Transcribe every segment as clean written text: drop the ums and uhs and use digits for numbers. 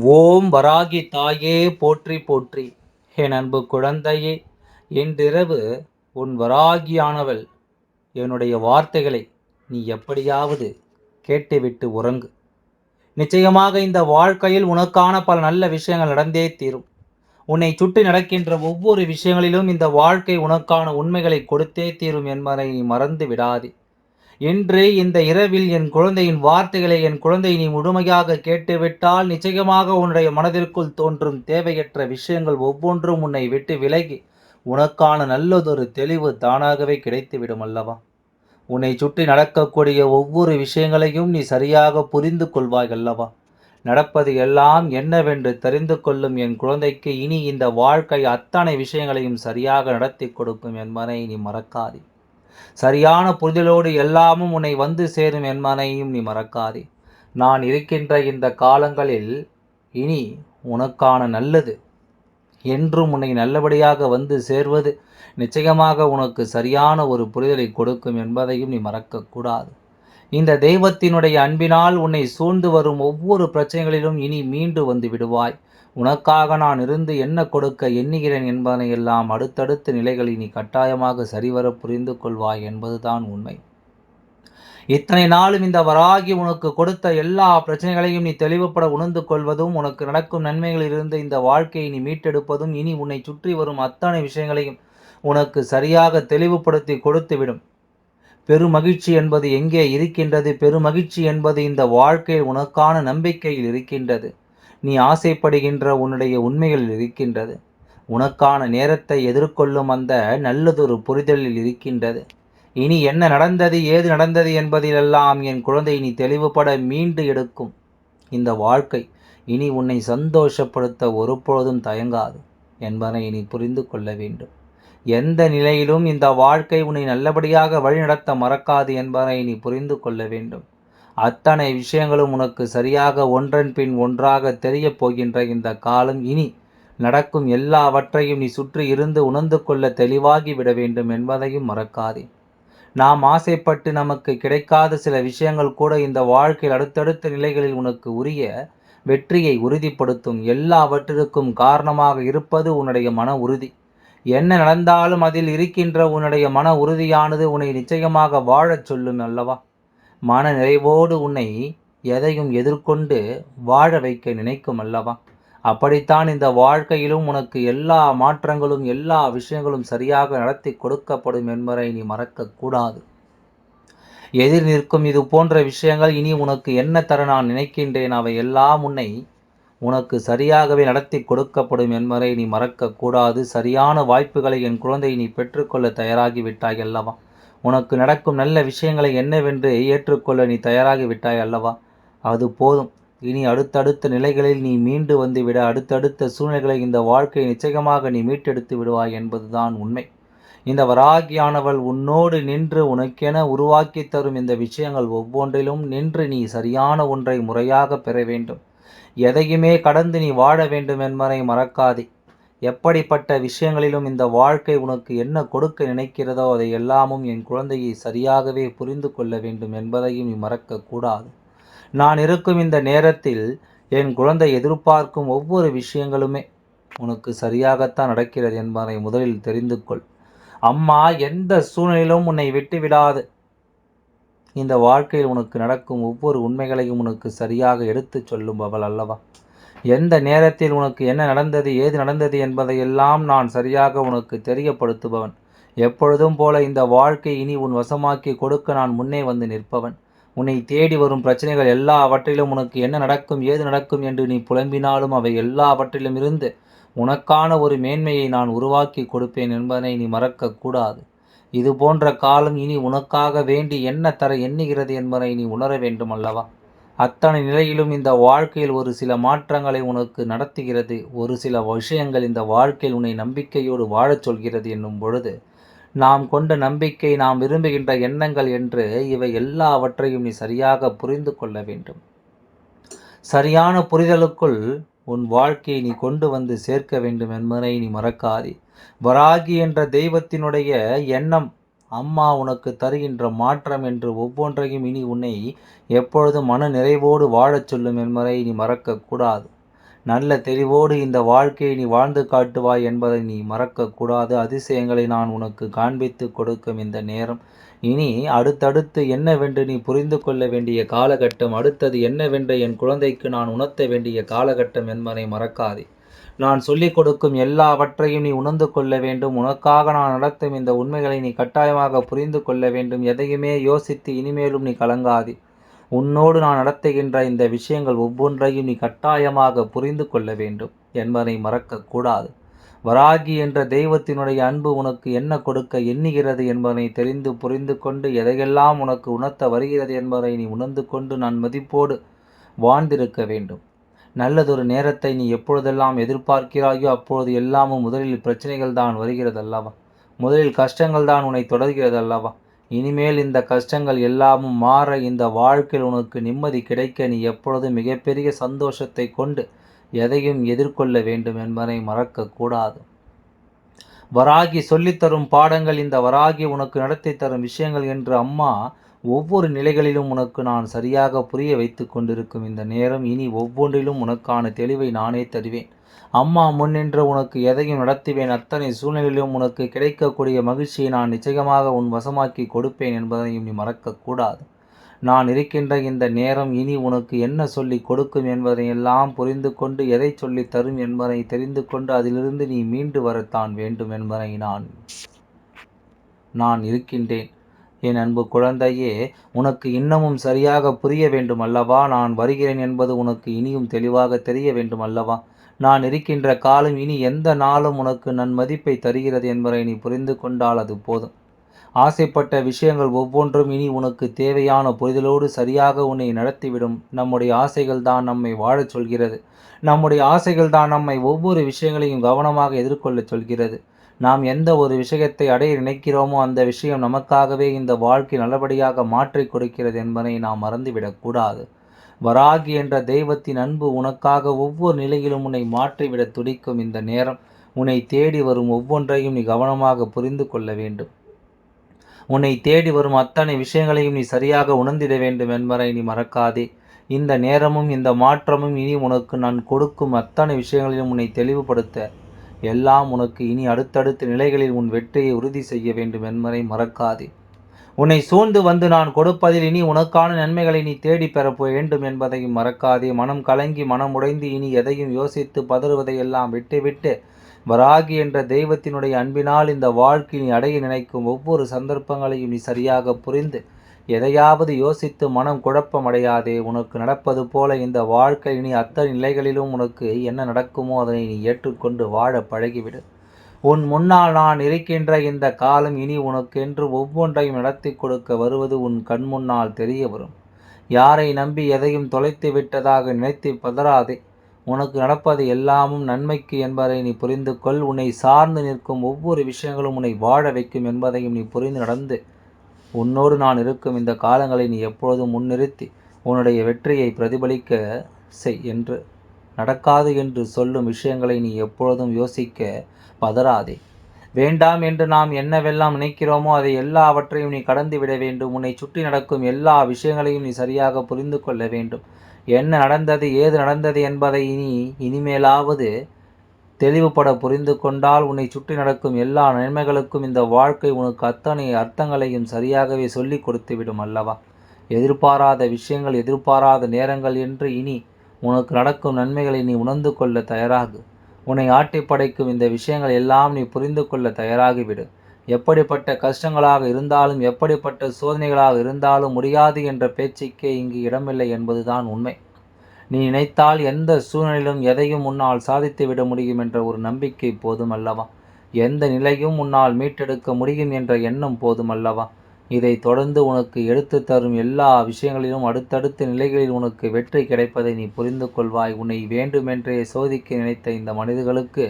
ஓம் வராகி தாயே போற்றி போற்றி. என் அன்பு குழந்தையே, இன்றிரவு உன் வராகியானவள் என்னுடைய வார்த்தைகளை நீ எப்படியாவது கேட்டுவிட்டு உறங்கு. நிச்சயமாக இந்த வாழ்க்கையில் உனக்கான பல நல்ல விஷயங்கள் நடந்தே தீரும். உன்னை சுற்றி நடக்கின்ற ஒவ்வொரு விஷயங்களிலும் இந்த வாழ்க்கை உனக்கான உண்மைகளை கொடுத்தே தீரும் என்பதை நீ மறந்து விடாதே. இன்று இந்த இரவில் என் குழந்தையின் வார்த்தைகளை என் குழந்தை நீ முழுமையாக கேட்டுவிட்டால் நிச்சயமாக உன்னுடைய மனதிற்குள் தோன்றும் தேவையற்ற விஷயங்கள் ஒவ்வொன்றும் உன்னை விட்டு விலகி உனக்கான நல்லதொரு தெளிவு தானாகவே கிடைத்துவிடும் அல்லவா? உன்னை சுற்றி நடக்கக்கூடிய ஒவ்வொரு விஷயங்களையும் நீ சரியாக புரிந்து கொள்வாய் அல்லவா? நடப்பது எல்லாம் என்னவென்று தெரிந்து கொள்ளும் என் குழந்தைக்கு இனி இந்த வாழ்க்கை அத்தனை விஷயங்களையும் சரியாக நடத்தி கொடுக்கும் என்பதை நீ மறக்காதே. சரியான புரிதலோடு எல்லாமும் உன்னை வந்து சேரும் என்பதையும் நீ மறக்காதே. நான் இருக்கின்ற இந்த காலங்களில் இனி உனக்கான நல்லது என்றும் உன்னை நல்லபடியாக வந்து சேர்வது நிச்சயமாக உனக்கு சரியான ஒரு புரிதலை கொடுக்கும் என்பதையும் நீ மறக்கக்கூடாது. இந்த தெய்வத்தினுடைய அன்பினால் உன்னை சூழ்ந்து வரும் ஒவ்வொரு பிரச்சனைகளிலும் இனி மீண்டு வந்து விடுவாய். உனக்காக நான் இருந்து என்ன கொடுக்க எண்ணுகிறேன் என்பதனையெல்லாம் அடுத்தடுத்த நிலைகளில் நீ கட்டாயமாக சரிவர புரிந்து கொள்வாய் என்பதுதான் உண்மை. இத்தனை நாளும் இந்த வராகி உனக்கு கொடுத்த எல்லா பிரச்சனைகளையும் நீ தெளிவுபட உணர்ந்து கொள்வதும், உனக்கு நடக்கும் நன்மைகளிலிருந்து இந்த வாழ்க்கையை நீ மீட்டெடுப்பதும், இனி உன்னை சுற்றி வரும் அத்தனை விஷயங்களையும் உனக்கு சரியாக தெளிவுபடுத்தி கொடுத்துவிடும். பெருமகிழ்ச்சி என்பது எங்கே இருக்கின்றது? பெருமகிழ்ச்சி என்பது இந்த வாழ்க்கையில் உனக்கான நம்பிக்கையில் இருக்கின்றது. நீ ஆசைப்படுகின்ற உன்னுடைய உண்மைகளில் இருக்கின்றது. உனக்கான நேரத்தை எதிர்கொள்ளும் அந்த நல்லதொரு புரிதலில் இருக்கின்றது. இனி என்ன நடந்தது, ஏது நடந்தது என்பதிலெல்லாம் என் குழந்தை நீ தெளிவுபட மீண்டு எடுக்கும் இந்த வாழ்க்கை இனி உன்னை சந்தோஷப்படுத்த ஒருபொழுதும் தயங்காது என்பதை நீ புரிந்து கொள்ள வேண்டும். எந்த நிலையிலும் இந்த வாழ்க்கை உன்னை நல்லபடியாக வழிநடத்த மறக்காது என்பதை நீ புரிந்து கொள்ள வேண்டும். அத்தனை விஷயங்களும் உனக்கு சரியாக ஒன்றன் பின் ஒன்றாக தெரியப் போகின்ற இந்த காலம் இனி நடக்கும் எல்லாவற்றையும் நீ சுற்றி இருந்து உணர்ந்து கொள்ள தெளிவாகி விட வேண்டும் என்பதையும் மறக்காதே. நாம் ஆசைப்பட்டு நமக்கு கிடைக்காத சில விஷயங்கள் கூட இந்த வாழ்க்கையில் அடுத்தடுத்த நிலைகளில் உனக்கு உரிய வெற்றியை உறுதிப்படுத்தும். எல்லாவற்றிற்கும் காரணமாக இருப்பது உன்னுடைய மன உறுதி. என்ன நடந்தாலும் அதில் இருக்கின்ற உன்னுடைய மன உறுதியானது உன்னை நிச்சயமாக வாழச் சொல்லும் அல்லவா? மன நிறைவோடு உன்னை எதையும் எதிர்கொண்டு வாழ வைக்க நினைக்கும் அல்லவா? அப்படித்தான் இந்த வாழ்க்கையிலும் உனக்கு எல்லா மாற்றங்களும் எல்லா விஷயங்களும் சரியாக நடத்தி கொடுக்கப்படும் என்பதை நீ மறக்கக்கூடாது. எதிர் நிற்கும் இது போன்ற விஷயங்கள் இனி உனக்கு என்ன தர நான் நினைக்கின்றேன், அவை எல்லாம் உனக்கு சரியாகவே நடத்தி கொடுக்கப்படும் என்பதை நீ மறக்கக்கூடாது. சரியான வாய்ப்புகளை என் குழந்தை நீ பெற்றுக்கொள்ள தயாராகி விட்டாய் அல்லவா? உனக்கு நடக்கும் நல்ல விஷயங்களை என்னவென்று ஏற்றுக்கொள்ள நீ தயாராகி விட்டாய் அல்லவா? அது போதும். இனி அடுத்தடுத்த நிலைகளில் நீ மீண்டு வந்துவிட, அடுத்தடுத்த சூழ்நிலைகளை இந்த வாழ்க்கையை நிச்சயமாக நீ மீட்டெடுத்து விடுவாய் என்பதுதான் உண்மை. இந்த வராகியானவள் உன்னோடு நின்று உனக்கென உருவாக்கி தரும் இந்த விஷயங்கள் ஒவ்வொன்றிலும் நின்று நீ சரியான ஒன்றை முறையாக பெற வேண்டும். எதையுமே கடந்து நீ வாழ வேண்டும் என்பதை மறக்காதே. எப்படிப்பட்ட விஷயங்களிலும் இந்த வாழ்க்கை உனக்கு என்ன கொடுக்க நினைக்கிறதோ அதை எல்லாமும் என் குழந்தையை சரியாகவே புரிந்து கொள்ள வேண்டும் என்பதையும் நீ மறக்கக்கூடாது. நான் இருக்கும் இந்த நேரத்தில் என் குழந்தை எதிர்பார்க்கும் ஒவ்வொரு விஷயங்களுமே உனக்கு சரியாகத்தான் நடக்கிறது என்பதை முதலில் தெரிந்து கொள். அம்மா எந்த சூழ்நிலையிலும் உன்னை விட்டு விடாது. இந்த வாழ்க்கையில் உனக்கு நடக்கும் ஒவ்வொரு உண்மைகளையும் உனக்கு சரியாக எடுத்துச் சொல்லுபவள் அல்லவா? எந்த நேரத்தில் உனக்கு என்ன நடந்தது, ஏது நடந்தது என்பதையெல்லாம் நான் சரியாக உனக்கு தெரியப்படுத்துபவன். எப்பொழுதும் போல இந்த வாழ்க்கை இனி உன் வசமாக்கி கொடுக்க நான் முன்னே வந்து நிற்பவன். உன்னை தேடி வரும் பிரச்சனைகள் எல்லாவற்றிலும் உனக்கு என்ன நடக்கும், ஏது நடக்கும் என்று நீ புலம்பினாலும் அவை எல்லாவற்றிலும் இருந்து உனக்கான ஒரு மேன்மையை நான் உருவாக்கி கொடுப்பேன் என்பதனை நீ மறக்கக்கூடாது. இது போன்ற காலம் இனி உனக்காக வேண்டி என்ன தர எண்ணுகிறது என்பதை நீ உணர வேண்டும் அல்லவா? அத்தனை நிலையிலும் இந்த வாழ்க்கையில் ஒரு சில மாற்றங்களை உனக்கு நடத்துகிறது. ஒரு சில விஷயங்கள் இந்த வாழ்க்கையில் உன்னை நம்பிக்கையோடு வாழச் சொல்கிறது என்னும் பொழுது, நாம் கொண்ட நம்பிக்கை, நாம் விரும்புகின்ற எண்ணங்கள் என்று இவை எல்லாவற்றையும் நீ சரியாக புரிந்து கொள்ள வேண்டும். சரியான புரிதலுக்குள் உன் வாழ்க்கையை நீ கொண்டு வந்து சேர்க்க வேண்டும் என்பதை நீ மறக்காதே. வராகி என்ற தெய்வத்தினுடைய எண்ணம் அம்மா உனக்கு தருகின்ற மாற்றம் என்று ஒவ்வொன்றையும் இனி உன்னை எப்பொழுதும் மன நிறைவோடு வாழச் சொல்லும் என்பதை நீ மறக்கக்கூடாது. நல்ல தெளிவோடு இந்த வாழ்க்கையை நீ வாழ்ந்து காட்டுவாய் என்பதை நீ மறக்கக்கூடாது. அதிசயங்களை நான் உனக்கு காண்பித்து கொடுக்கும் இந்த நேரம் இனி அடுத்தடுத்து என்னவென்று நீ புரிந்து கொள்ள வேண்டிய காலகட்டம், அடுத்தது என்னவென்று என் குழந்தைக்கு நான் உணர்த்த வேண்டிய காலகட்டம் என்பதை மறக்காதே. நான் சொல்லிக் கொடுக்கும் எல்லாவற்றையும் நீ உணர்ந்து கொள்ள வேண்டும். உனக்காக நான் நடத்தும் இந்த உண்மைகளை நீ கட்டாயமாக புரிந்து கொள்ள வேண்டும். எதையுமே யோசித்து இனிமேலும் நீ கலங்காதே. உன்னோடு நான் நடத்துகின்ற இந்த விஷயங்கள் ஒவ்வொன்றையும் நீ கட்டாயமாக புரிந்து கொள்ள வேண்டும் என்பதை மறக்கக்கூடாது. வராகி என்ற தெய்வத்தினுடைய அன்பு உனக்கு என்ன கொடுக்க எண்ணுகிறது என்பதை தெரிந்து புரிந்து கொண்டு எதையெல்லாம் உனக்கு உணர்த்த வருகிறது என்பதை நீ உணர்ந்து கொண்டு நான் மதிப்போடு வாழ்ந்திருக்க வேண்டும். நல்லதொரு நேரத்தை நீ எப்பொழுதெல்லாம் எதிர்பார்க்கிறாயோ அப்பொழுது எல்லாமும் முதலில் பிரச்சனைகள் தான் வருகிறது அல்லவா? முதலில் கஷ்டங்கள் தான் உன்னை தொடர்கிறது அல்லவா? இனிமேல் இந்த கஷ்டங்கள் எல்லாமும் மாற, இந்த வாழ்க்கையில் உனக்கு நிம்மதி கிடைக்க நீ எப்பொழுதும் மிகப்பெரிய சந்தோஷத்தை கொண்டு எதையும் எதிர்கொள்ள வேண்டும் என்பதை மறக்கக்கூடாது. வராகி சொல்லித்தரும் பாடங்கள், இந்த வராகி உனக்கு நடத்தி தரும் விஷயங்கள் என்று அம்மா ஒவ்வொரு நிலைகளிலும் உனக்கு நான் சரியாக புரிய வைத்து கொண்டிருக்கும் இந்த நேரம் இனி ஒவ்வொன்றிலும் உனக்கான தெளிவை நானே தருவேன். அம்மா முன்னின்று உனக்கு எதையும் நடத்துவேன். அத்தனை சூழ்நிலையிலும் உனக்கு கிடைக்கக்கூடிய மகிழ்ச்சியை நான் நிச்சயமாக உன் வசமாக்கி கொடுப்பேன் என்பதையும் நீ மறக்கக்கூடாது. நான் இருக்கின்ற இந்த நேரம் இனி உனக்கு என்ன சொல்லி கொடுக்கும் என்பதையெல்லாம் புரிந்து கொண்டு எதை சொல்லி தரும் என்பதை தெரிந்து கொண்டு அதிலிருந்து நீ மீண்டு வரத்தான் வேண்டும் என்பதை நான் இருக்கின்றேன். என் அன்பு குழந்தையே, உனக்கு இன்னமும் சரியாக புரிய வேண்டும் அல்லவா? நான் வருகிறேன் என்பது உனக்கு இனியும் தெளிவாக தெரிய வேண்டும் அல்லவா? நான் இருக்கின்ற காலம் இனி எந்த நாளும் உனக்கு நன்மதிப்பை தருகிறது என்பதை நீ புரிந்து கொண்டால் அது போதும். ஆசைப்பட்ட விஷயங்கள் ஒவ்வொன்றும் இனி உனக்கு தேவையான புரிதலோடு சரியாக உன்னை நடத்திவிடும். நம்முடைய ஆசைகள் தான் நம்மை வாழச் சொல்கிறது. நம்முடைய ஆசைகள் தான் நம்மை ஒவ்வொரு விஷயங்களையும் கவனமாக எதிர்கொள்ளச் சொல்கிறது. நாம் எந்த ஒரு விஷயத்தை அடைய நினைக்கிறோமோ அந்த விஷயம் நமக்காகவே இந்த வாழ்க்கை நல்லபடியாக மாற்றிக் கொடுக்கிறது என்பதை நாம் மறந்துவிடக்கூடாது. வராகி என்ற தெய்வத்தின் அன்பு உனக்காக ஒவ்வொரு நிலையிலும் உன்னை மாற்றிவிட துடிக்கும் இந்த நேரம். உன்னை தேடி வரும் ஒவ்வொன்றையும் நீ கவனமாக புரிந்து கொள்ள வேண்டும். உன்னை தேடி வரும் அத்தனை விஷயங்களையும் நீ சரியாக உணர்ந்திட வேண்டும் என்பதை நீ மறக்காதே. இந்த நேரமும் இந்த மாற்றமும் இனி உனக்கு நான் கொடுக்கும் அத்தனை விஷயங்களிலும் உன்னை தெளிவுபடுத்த எல்லாம் உனக்கு இனி அடுத்தடுத்த நிலைகளில் உன் வெற்றியை உறுதி செய்ய வேண்டும் என்பதை மறக்காதே. உன்னை சூழ்ந்து வந்து நான் கொடுப்பதில் இனி உனக்கான நன்மைகளை நீ தேடி பெற வேண்டும் என்பதையும் மறக்காதே. மனம் கலங்கி மனம் உடைந்து இனி எதையும் யோசித்து பதறுவதையெல்லாம் விட்டுவிட்டு வராகி என்ற தெய்வத்தினுடைய அன்பினால் இந்த வாழ்க்கை நீ அடைய நினைக்கும் ஒவ்வொரு சந்தர்ப்பங்களையும் நீ சரியாக புரிந்து எதையாவது யோசித்து மனம் குழப்பமடையாதே. உனக்கு நடப்பது போல இந்த வாழ்க்கை இனி அத்தனை நிலைகளிலும் உனக்கு என்ன நடக்குமோ அதனை நீ ஏற்றுக்கொண்டு வாழ பழகிவிடு. உன் முன்னால் நான் இருக்கின்ற இந்த காலம் இனி உனக்கென்று ஒவ்வொன்றையும் நடத்தி கொடுக்க வருவது உன் கண் முன்னால் தெரிய வரும். யாரை நம்பி எதையும் தொலைத்து விட்டதாக நினைத்து பதறாதே. உனக்கு நடப்பது எல்லாமும் நன்மைக்கு என்பதை நீ புரிந்து கொள். உன்னை சார்ந்து நிற்கும் ஒவ்வொரு விஷயங்களும் உன்னை வாழ வைக்கும் என்பதையும் நீ புரிந்து நடந்து உன்னோடு நான் இருக்கும் இந்த காலங்களை நீ எப்பொழுதும் முன்னிறுத்தி உன்னுடைய வெற்றியை பிரதிபலிக்க செய். என்று நடக்காது என்று சொல்லும் விஷயங்களை நீ எப்பொழுதும் யோசிக்க பதறாதே. வேண்டாம் என்று நாம் என்னவெல்லாம் நினைக்கிறோமோ அதை எல்லாவற்றையும் நீ கடந்து விட வேண்டும். உன்னை சுற்றி நடக்கும் எல்லா விஷயங்களையும் நீ சரியாக புரிந்து கொள்ள வேண்டும். என்ன நடந்தது, ஏது நடந்தது என்பதை இனிமேலாவது தெளிவுபட புரிந்து கொண்டால் உன்னை சுற்றி நடக்கும் எல்லா நன்மைகளுக்கும் இந்த வாழ்க்கை உனக்கு அத்தனை அர்த்தங்களையும் சரியாகவே சொல்லி கொடுத்துவிடும் அல்லவா? எதிர்பாராத விஷயங்கள், எதிர்பாராத நேரங்கள் என்று இனி உனக்கு நடக்கும் நன்மைகளை நீ உணர்ந்து கொள்ள தயாராகு. உன்னை ஆட்டி படைக்கும் இந்த விஷயங்கள் எல்லாம் நீ புரிந்து கொள்ள தயாராகிவிடு. எப்படிப்பட்ட கஷ்டங்களாக இருந்தாலும், எப்படிப்பட்ட சோதனைகளாக இருந்தாலும் முடியாது என்ற பேச்சுக்கே இங்கு இடமில்லை என்பதுதான் உண்மை. நீ நினைத்தால் எந்த சூழ்நிலையிலும் எதையும் உன்னால் சாதித்து விட முடியும் என்ற ஒரு நம்பிக்கை போதும் அல்லவா? எந்த நிலையும் உன்னால் மீட்டெடுக்க முடியும் என்ற எண்ணம் போதும் அல்லவா? இதை தொடர்ந்து உனக்கு எடுத்து தரும் எல்லா விஷயங்களிலும் அடுத்தடுத்த நிலைகளில் உனக்கு வெற்றி கிடைப்பதை நீ புரிந்து கொள்வாய். உன்னை வேண்டுமென்றே சோதிக்க நினைத்த இந்த மனிதர்களுக்கு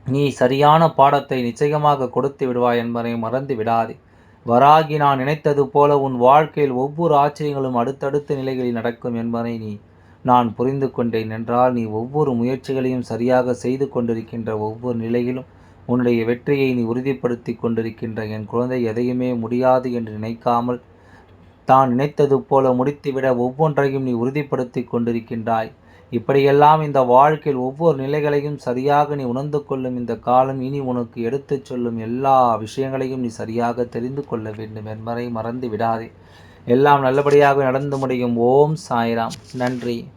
நீ சரியான பாடத்தை நிச்சயமாக கொடுத்து விடுவாய் என்பதை மறந்து விடாதே. வராகி நான் நினைத்தது போல உன் வாழ்க்கையில் ஒவ்வொரு ஆச்சரியங்களும் அடுத்தடுத்த நிலைகளில் நடக்கும் என்பதை நான் புரிந்து கொண்டேன் என்றால் நீ ஒவ்வொரு முயற்சிகளையும் சரியாக செய்து கொண்டிருக்கின்ற ஒவ்வொரு நிலையிலும் உன்னுடைய வெற்றியை நீ உறுதிப்படுத்தி கொண்டிருக்கின்ற என் குழந்தை எதையுமே முடியாது என்று நினைக்காமல் தான் நினைத்தது போல முடித்துவிட ஒவ்வொன்றையும் நீ உறுதிப்படுத்தி கொண்டிருக்கின்றாய். இப்படியெல்லாம் இந்த வாழ்க்கையில் ஒவ்வொரு நிலைகளையும் சரியாக நீ உணர்ந்து கொள்ளும் இந்த காலம் இனி உனக்கு எடுத்துச் சொல்லும் எல்லா விஷயங்களையும் நீ சரியாக தெரிந்து கொள்ள வேண்டும் என்பதை மறந்து விடாதே. எல்லாம் நல்லபடியாக நடந்து முடியும். ஓம் சாய்ராம். நன்றி.